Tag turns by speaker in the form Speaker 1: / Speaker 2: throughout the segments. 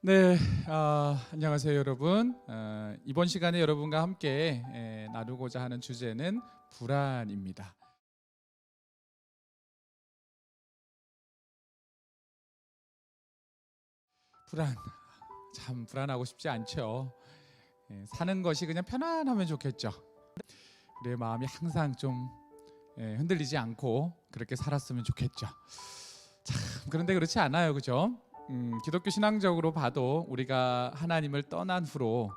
Speaker 1: 네, 안녕하세요 여러분. 이번 시간에 여러분과 함께 나누고자 하는 주제는 불안입니다. 불안, 참 불안하고 싶지 않죠. 사는 것이 그냥 편안하면 좋겠죠. 우리의 마음이 항상 좀 흔들리지 않고 그렇게 살았으면 좋겠죠. 참 그런데 그렇지 않아요, 그죠? 기독교 신앙적으로 봐도 우리가 하나님을 떠난 후로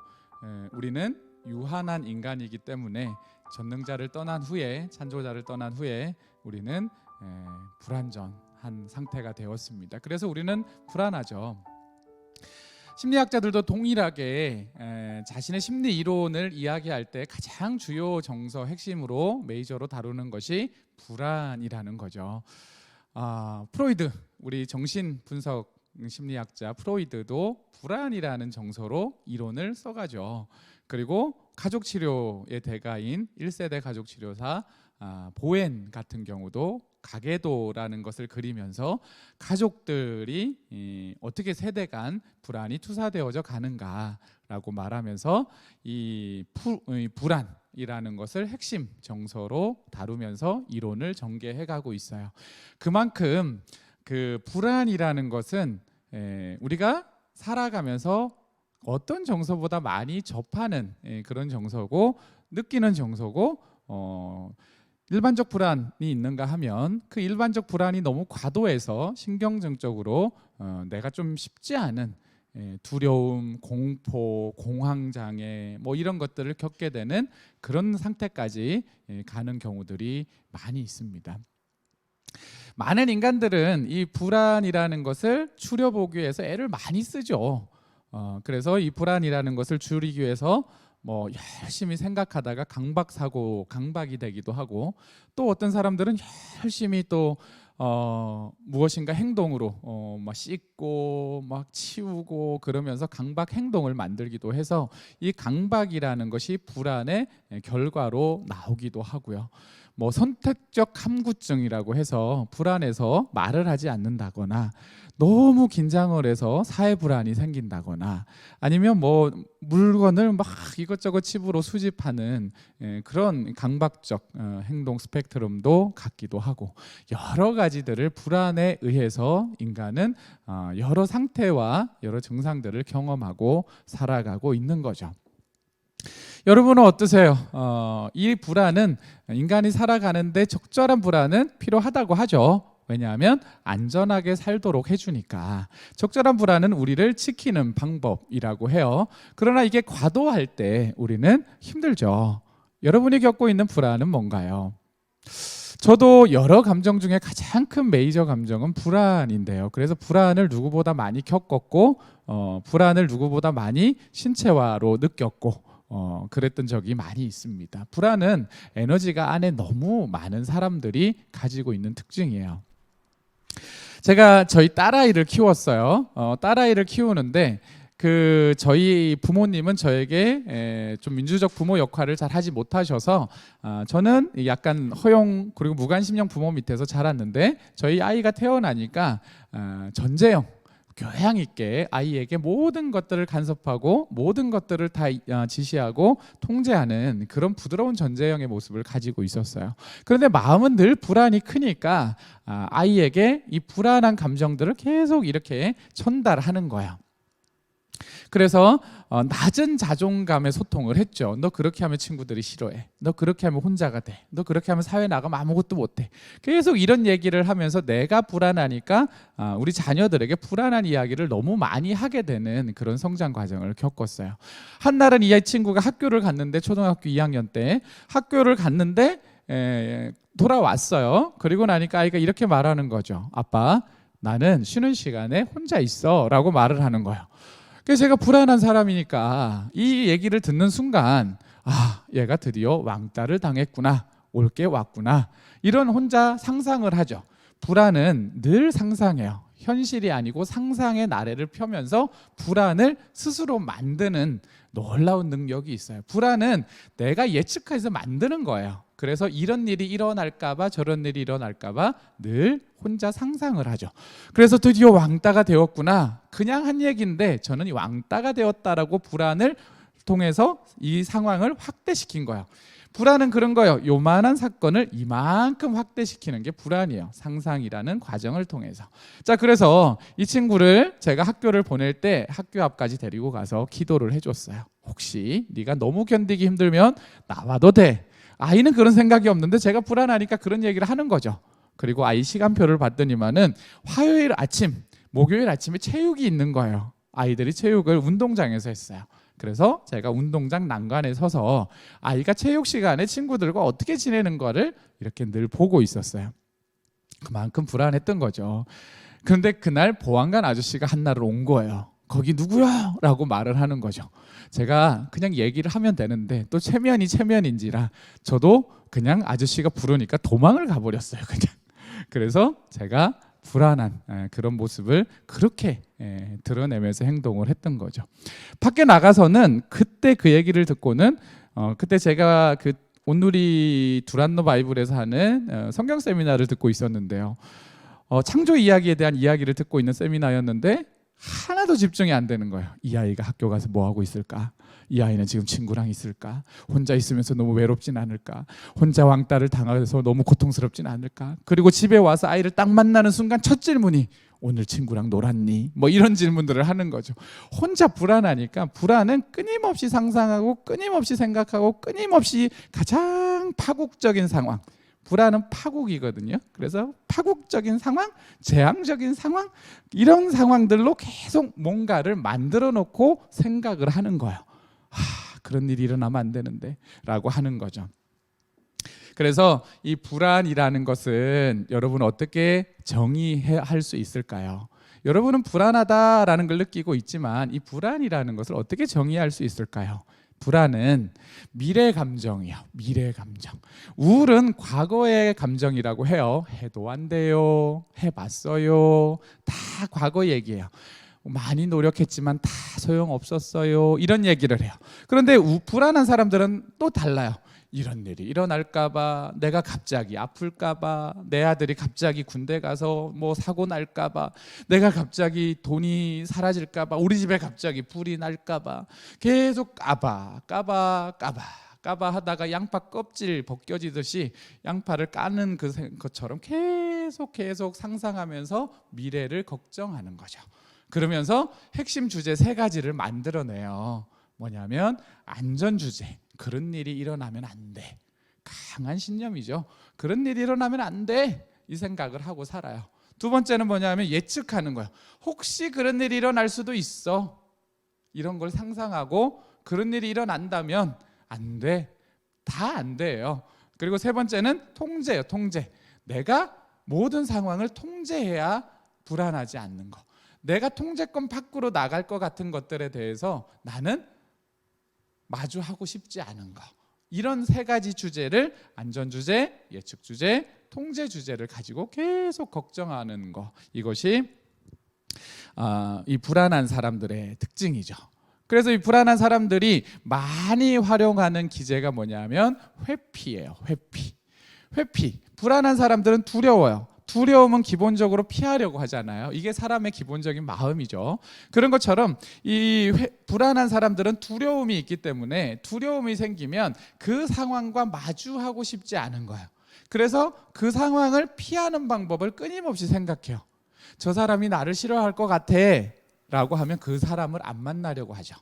Speaker 1: 우리는 유한한 인간이기 때문에 전능자를 떠난 후에, 창조자를 떠난 후에 우리는 불완전한 상태가 되었습니다. 그래서 우리는 불안하죠. 심리학자들도 동일하게 자신의 심리 이론을 이야기할 때 가장 주요 정서 핵심으로 메이저로 다루는 것이 불안이라는 거죠. 프로이드, 우리 정신 분석 심리학자 프로이드도 불안이라는 정서로 이론을 써가죠. 그리고 가족 치료의 대가인 1세대 가족 치료사 보엔 같은 경우도 가계도라는 것을 그리면서 가족들이 어떻게 세대 간 불안이 투사되어져 가는가라고 말하면서 이 불안이라는 것을 핵심 정서로 다루면서 이론을 전개해가고 있어요. 그만큼 그 불안이라는 것은 우리가 살아가면서 어떤 정서보다 많이 접하는 그런 정서고 느끼는 정서고 일반적 불안이 있는가 하면 그 일반적 불안이 너무 과도해서 신경증적으로 내가 좀 쉽지 않은 두려움, 공포, 공황장애 뭐 이런 것들을 겪게 되는 그런 상태까지 가는 경우들이 많이 있습니다. 많은 인간들은 이 불안이라는 것을 줄여보기 위해서 애를 많이 쓰죠. 그래서 이 불안이라는 것을 줄이기 위해서 뭐 열심히 생각하다가 강박이 되기도 하고, 또 어떤 사람들은 열심히 또 무엇인가 행동으로 막 씻고 막 치우고 그러면서 강박 행동을 만들기도 해서 이 강박이라는 것이 불안의 결과로 나오기도 하고요. 뭐 선택적 함구증이라고 해서 불안해서 말을 하지 않는다거나 너무 긴장을 해서 사회 불안이 생긴다거나 아니면 뭐 물건을 막 이것저것 집으로 수집하는 그런 강박적 행동 스펙트럼도 갖기도 하고, 여러 가지들을 불안에 의해서 인간은 여러 상태와 여러 증상들을 경험하고 살아가고 있는 거죠. 여러분은 어떠세요? 이 불안은 인간이 살아가는데 적절한 불안은 필요하다고 하죠. 왜냐하면 안전하게 살도록 해주니까. 적절한 불안은 우리를 지키는 방법이라고 해요. 그러나 이게 과도할 때 우리는 힘들죠. 여러분이 겪고 있는 불안은 뭔가요? 저도 여러 감정 중에 가장 큰 메이저 감정은 불안인데요. 그래서 불안을 누구보다 많이 겪었고 불안을 누구보다 많이 신체화로 느꼈고 그랬던 적이 많이 있습니다. 불안은 에너지가 안에 너무 많은 사람들이 가지고 있는 특징이에요. 제가 저희 딸아이를 키웠어요. 딸아이를 키우는데 저희 부모님은 저에게 좀 민주적 부모 역할을 잘 하지 못하셔서 저는 약간 허용 그리고 무관심형 부모 밑에서 자랐는데, 저희 아이가 태어나니까 전제형 교양 있게 아이에게 모든 것들을 간섭하고 모든 것들을 다 지시하고 통제하는 그런 부드러운 전제형의 모습을 가지고 있었어요. 그런데 마음은 늘 불안이 크니까 아이에게 이 불안한 감정들을 계속 이렇게 전달하는 거예요. 그래서 낮은 자존감의 소통을 했죠. 너 그렇게 하면 친구들이 싫어해. 너 그렇게 하면 혼자가 돼. 너 그렇게 하면 사회 나가면 아무것도 못해. 계속 이런 얘기를 하면서 내가 불안하니까 우리 자녀들에게 불안한 이야기를 너무 많이 하게 되는 그런 성장 과정을 겪었어요. 한날은 이 친구가 학교를 갔는데, 초등학교 2학년 때 학교를 갔는데 돌아왔어요. 그리고 나니까 아이가 이렇게 말하는 거죠. 아빠, 나는 쉬는 시간에 혼자 있어 라고 말을 하는 거예요. 그래서 제가 불안한 사람이니까 이 얘기를 듣는 순간 얘가 드디어 왕따를 당했구나, 올게 왔구나, 이런 혼자 상상을 하죠. 불안은 늘 상상해요. 현실이 아니고 상상의 나래를 펴면서 불안을 스스로 만드는 놀라운 능력이 있어요. 불안은 내가 예측해서 만드는 거예요. 그래서 이런 일이 일어날까봐 저런 일이 일어날까봐 늘 혼자 상상을 하죠. 그래서 드디어 왕따가 되었구나. 그냥 한 얘기인데 저는 이 왕따가 되었다라고 불안을 통해서 이 상황을 확대시킨 거예요. 불안은 그런 거예요. 요만한 사건을 이만큼 확대시키는 게 불안이에요. 상상이라는 과정을 통해서. 자, 그래서 이 친구를 제가 학교를 보낼 때 학교 앞까지 데리고 가서 기도를 해줬어요. 혹시 네가 너무 견디기 힘들면 나와도 돼. 아이는 그런 생각이 없는데 제가 불안하니까 그런 얘기를 하는 거죠. 그리고 아이 시간표를 봤더니만은 화요일 아침, 목요일 아침에 체육이 있는 거예요. 아이들이 체육을 운동장에서 했어요. 그래서 제가 운동장 난간에 서서 아이가 체육 시간에 친구들과 어떻게 지내는 거를 이렇게 늘 보고 있었어요. 그만큼 불안했던 거죠. 그런데 그날 보안관 아저씨가 한날을 온 거예요. 거기 누구야? 라고 말을 하는 거죠. 제가 그냥 얘기를 하면 되는데 또 체면인지라 저도 그냥 아저씨가 부르니까 도망을 가버렸어요. 그냥. 그래서 제가 불안한 그런 모습을 그렇게 드러내면서 행동을 했던 거죠. 밖에 나가서는 그때 그 얘기를 듣고는 그때 제가 그 온누리 두란노 바이블에서 하는 성경 세미나를 듣고 있었는데요. 창조 이야기에 대한 이야기를 듣고 있는 세미나였는데 하나도 집중이 안 되는 거예요. 이 아이가 학교 가서 뭐 하고 있을까? 이 아이는 지금 친구랑 있을까? 혼자 있으면서 너무 외롭진 않을까? 혼자 왕따를 당해서 너무 고통스럽진 않을까? 그리고 집에 와서 아이를 딱 만나는 순간 첫 질문이 오늘 친구랑 놀았니? 뭐 이런 질문들을 하는 거죠. 혼자 불안하니까 불안은 끊임없이 상상하고 끊임없이 생각하고 끊임없이 가장 파국적인 상황, 불안은 파국이거든요. 그래서 파국적인 상황, 재앙적인 상황, 이런 상황들로 계속 뭔가를 만들어 놓고 생각을 하는 거예요. 그런 일이 일어나면 안 되는데 라고 하는 거죠. 그래서 이 불안이라는 것은 여러분 어떻게 정의할 수 있을까요? 여러분은 불안하다라는 걸 느끼고 있지만 이 불안이라는 것을 어떻게 정의할 수 있을까요? 불안은 미래 감정이에요. 미래 감정. 우울은 과거의 감정이라고 해요. 해도 안 돼요. 해봤어요. 다 과거 얘기예요. 많이 노력했지만 다 소용없었어요. 이런 얘기를 해요. 그런데 불안한 사람들은 또 달라요. 이런 일이 일어날까봐, 내가 갑자기 아플까봐, 내 아들이 갑자기 군대 가서 뭐 사고 날까봐, 내가 갑자기 돈이 사라질까봐, 우리 집에 갑자기 불이 날까봐 계속 까봐 하다가 양파 껍질 벗겨지듯이 양파를 까는 것처럼 계속 상상하면서 미래를 걱정하는 거죠. 그러면서 핵심 주제 3가지를 만들어내요. 뭐냐면 안전 주제. 그런 일이 일어나면 안 돼. 강한 신념이죠. 그런 일이 일어나면 안 돼. 이 생각을 하고 살아요. 2번째는 뭐냐면 예측하는 거예요. 혹시 그런 일이 일어날 수도 있어. 이런 걸 상상하고 그런 일이 일어난다면 안 돼. 다 안 돼요. 그리고 3번째는 통제예요. 통제. 내가 모든 상황을 통제해야 불안하지 않는 거. 내가 통제권 밖으로 나갈 것 같은 것들에 대해서 나는 마주하고 싶지 않은 거. 이런 3가지 주제를 안전 주제, 예측 주제, 통제 주제를 가지고 계속 걱정하는 거. 이것이 이 불안한 사람들의 특징이죠. 그래서 이 불안한 사람들이 많이 활용하는 기제가 뭐냐면 회피예요. 회피. 불안한 사람들은 두려워요. 두려움은 기본적으로 피하려고 하잖아요. 이게 사람의 기본적인 마음이죠. 그런 것처럼 이 불안한 사람들은 두려움이 있기 때문에 두려움이 생기면 그 상황과 마주하고 싶지 않은 거예요. 그래서 그 상황을 피하는 방법을 끊임없이 생각해요. 저 사람이 나를 싫어할 것 같아 라고 하면 그 사람을 안 만나려고 하죠.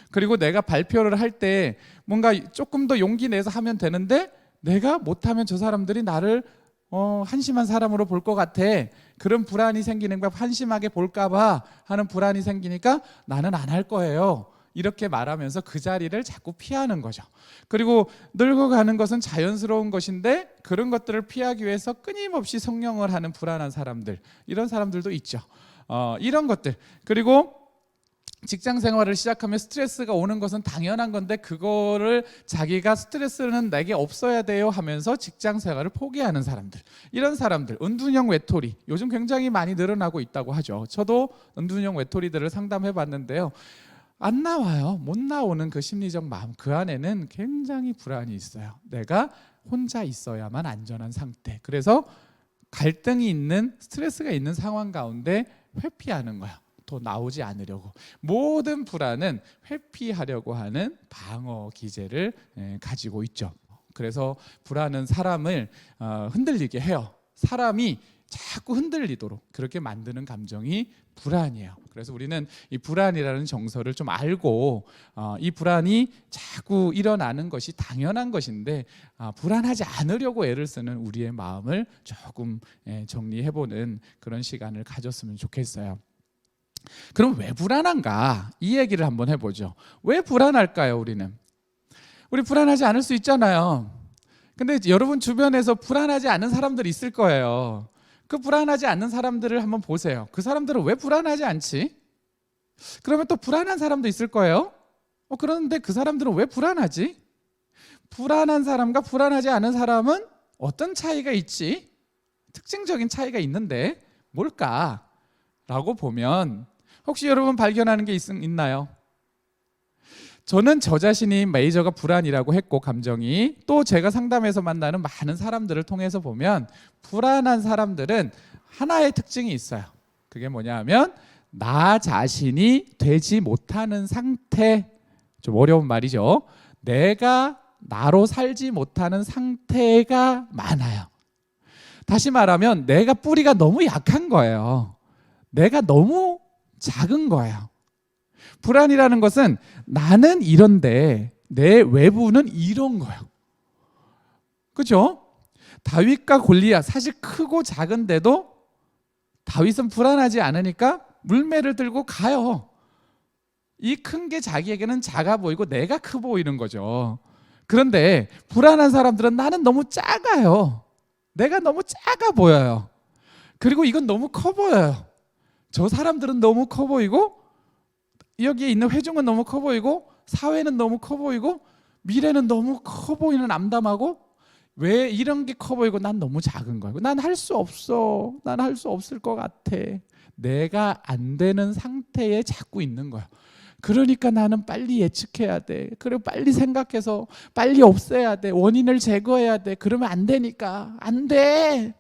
Speaker 1: 그리고 내가 발표를 할 때 뭔가 조금 더 용기 내서 하면 되는데 내가 못하면 저 사람들이 나를 한심한 사람으로 볼 것 같아. 그런 불안이 생기는 거야. 한심하게 볼까 봐 하는 불안이 생기니까 나는 안 할 거예요. 이렇게 말하면서 그 자리를 자꾸 피하는 거죠. 그리고 늙어가는 것은 자연스러운 것인데 그런 것들을 피하기 위해서 끊임없이 성령을 하는 불안한 사람들, 이런 사람들도 있죠. 이런 것들. 그리고 직장 생활을 시작하면 스트레스가 오는 것은 당연한 건데 그거를 자기가 스트레스는 내게 없어야 돼요 하면서 직장 생활을 포기하는 사람들, 이런 사람들, 은둔형 외톨이 요즘 굉장히 많이 늘어나고 있다고 하죠. 저도 은둔형 외톨이들을 상담해 봤는데요. 안 나와요. 못 나오는 그 심리적 마음, 그 안에는 굉장히 불안이 있어요. 내가 혼자 있어야만 안전한 상태. 그래서 갈등이 있는, 스트레스가 있는 상황 가운데 회피하는 거야. 더 나오지 않으려고. 모든 불안은 회피하려고 하는 방어 기제를 가지고 있죠. 그래서 불안은 사람을 흔들리게 해요. 사람이 자꾸 흔들리도록 그렇게 만드는 감정이 불안이에요. 그래서 우리는 이 불안이라는 정서를 좀 알고 이 불안이 자꾸 일어나는 것이 당연한 것인데 불안하지 않으려고 애를 쓰는 우리의 마음을 조금 정리해보는 그런 시간을 가졌으면 좋겠어요. 그럼 왜 불안한가? 이 얘기를 한번 해보죠. 왜 불안할까요? 우리 불안하지 않을 수 있잖아요. 근데 여러분 주변에서 불안하지 않은 사람들이 있을 거예요. 그 불안하지 않는 사람들을 한번 보세요. 그 사람들은 왜 불안하지 않지? 그러면 또 불안한 사람도 있을 거예요. 그런데 그 사람들은 왜 불안하지? 불안한 사람과 불안하지 않은 사람은 어떤 차이가 있지? 특징적인 차이가 있는데 뭘까? 라고 보면 혹시 여러분 발견하는 게 있나요? 저는 저 자신이 메이저가 불안이라고 했고, 감정이 또 제가 상담에서 만나는 많은 사람들을 통해서 보면 불안한 사람들은 하나의 특징이 있어요. 그게 뭐냐 하면 나 자신이 되지 못하는 상태. 좀 어려운 말이죠. 내가 나로 살지 못하는 상태가 많아요. 다시 말하면 내가 뿌리가 너무 약한 거예요. 내가 너무 작은 거예요. 불안이라는 것은 나는 이런데 내 외부는 이런 거예요. 그렇죠? 다윗과 골리앗, 사실 크고 작은데도 다윗은 불안하지 않으니까 물매를 들고 가요. 이 큰 게 자기에게는 작아 보이고 내가 커 보이는 거죠. 그런데 불안한 사람들은 나는 너무 작아요. 내가 너무 작아 보여요. 그리고 이건 너무 커 보여요. 저 사람들은 너무 커 보이고 여기에 있는 회중은 너무 커 보이고 사회는 너무 커 보이고 미래는 너무 커 보이는 암담하고 왜 이런 게 커 보이고 난 너무 작은 거야. 난 할 수 없어. 난 할 수 없을 것 같아. 내가 안 되는 상태에 자꾸 있는 거야. 그러니까 나는 빨리 예측해야 돼. 그리고 빨리 생각해서 빨리 없애야 돼. 원인을 제거해야 돼. 그러면 안 되니까. 안 돼.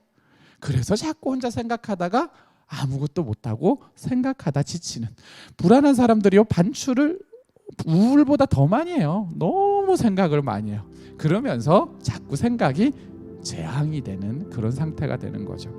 Speaker 1: 그래서 자꾸 혼자 생각하다가 아무것도 못하고 생각하다 지치는 불안한 사람들이요, 반출을 우울보다 더 많이 해요. 너무 생각을 많이 해요. 그러면서 자꾸 생각이 재앙이 되는 그런 상태가 되는 거죠.